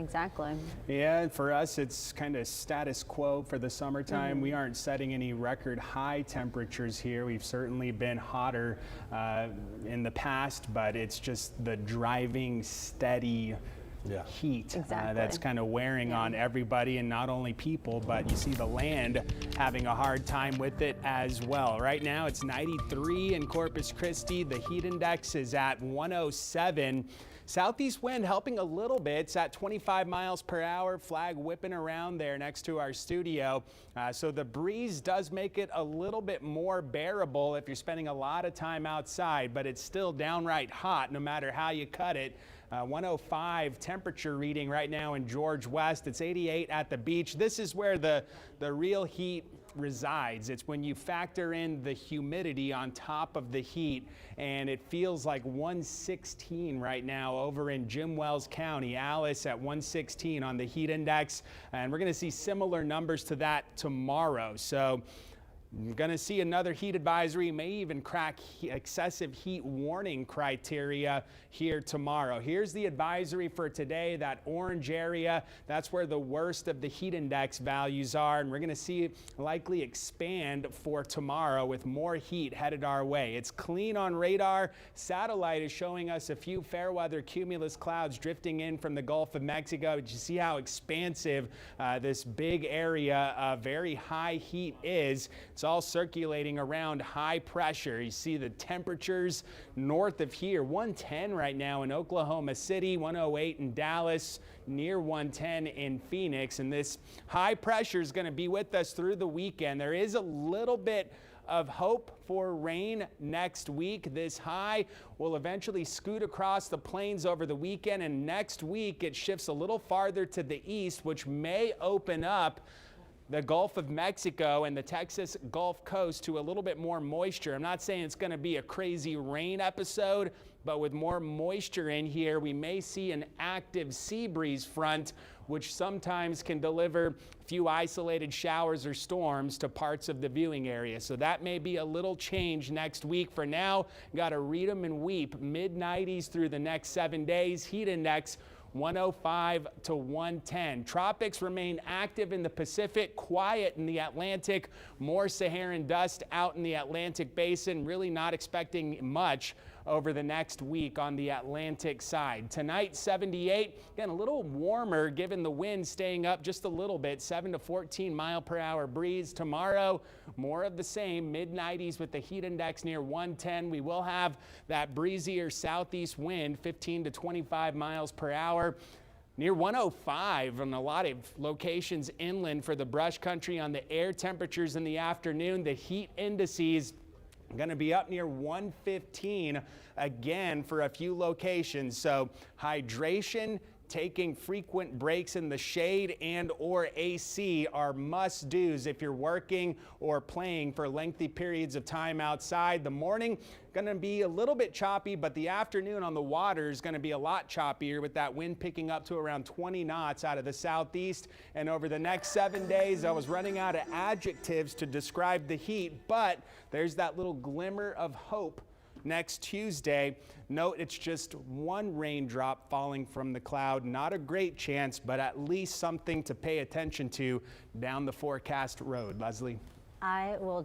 Exactly. Yeah, for us, it's kind of status quo for the summertime. We aren't setting any record high temperatures here. We've certainly been hotter in the past, but it's just the driving, steady heat that's kind of wearing on everybody, and not only people, but you see the land having a hard time with it as well. Right now it's 93 in Corpus Christi. The heat index is at 107. Southeast wind helping a little bit. It's at 25 miles per hour, flag whipping around there next to our studio. So the breeze does make it a little bit more bearable if you're spending a lot of time outside, but it's still downright hot no matter how you cut it. 105 temperature reading right now in George West. It's 88 at the beach. This is where the real heat resides. It's when you factor in the humidity on top of the heat, and it feels like 116 right now over in Jim Wells County. Alice at 116 on the heat index, and we're going to see similar numbers to that tomorrow. So we're going to see another heat advisory, may even crack excessive heat warning criteria here tomorrow. Here's the advisory for today, that orange area. That's where the worst of the heat index values are, and we're going to see it likely expand for tomorrow with more heat headed our way. It's clean on radar. Satellite is showing us a few fair weather cumulus clouds drifting in from the Gulf of Mexico. But you see how expansive this big area of very high heat is. It's all circulating around high pressure. You see the temperatures north of here, 110 right now in Oklahoma City, 108 in Dallas, near 110 in Phoenix. And this high pressure is going to be with us through the weekend. There is a little bit of hope for rain next week. This high will eventually scoot across the plains over the weekend, and next week it shifts a little farther to the east, which may open up the Gulf of Mexico and the Texas Gulf Coast to a little bit more moisture. I'm not saying it's going to be a crazy rain episode, but with more moisture in here, we may see an active sea breeze front, which sometimes can deliver a few isolated showers or storms to parts of the viewing area. So that may be a little change next week. For now, got to read them and weep. Mid-90s through the next 7 days. Heat index 105 to 110. Tropics remain active in the Pacific, quiet in the Atlantic, more Saharan dust out in the Atlantic basin. Really not expecting much over the next week on the Atlantic side. Tonight, 78. Again, a little warmer given the wind staying up just a little bit, 7 to 14 mile per hour breeze. Tomorrow, more of the same, mid-90s with the heat index near 110. We will have that breezier southeast wind, 15 to 25 miles per hour. Near 105 on a lot of locations inland for the brush country on the air. Temperatures in the afternoon, the heat indices going to be up near 115 again for a few locations. So hydration, taking frequent breaks in the shade and or AC are must-dos if you're working or playing for lengthy periods of time outside. The morning going to be a little bit choppy, but the afternoon on the water is going to be a lot choppier with that wind picking up to around 20 knots out of the southeast. And over the next 7 days, I was running out of adjectives to describe the heat, but there's that little glimmer of hope next Tuesday. Note it's just one raindrop falling from the cloud. Not a great chance, but at least something to pay attention to down the forecast road. Leslie? I will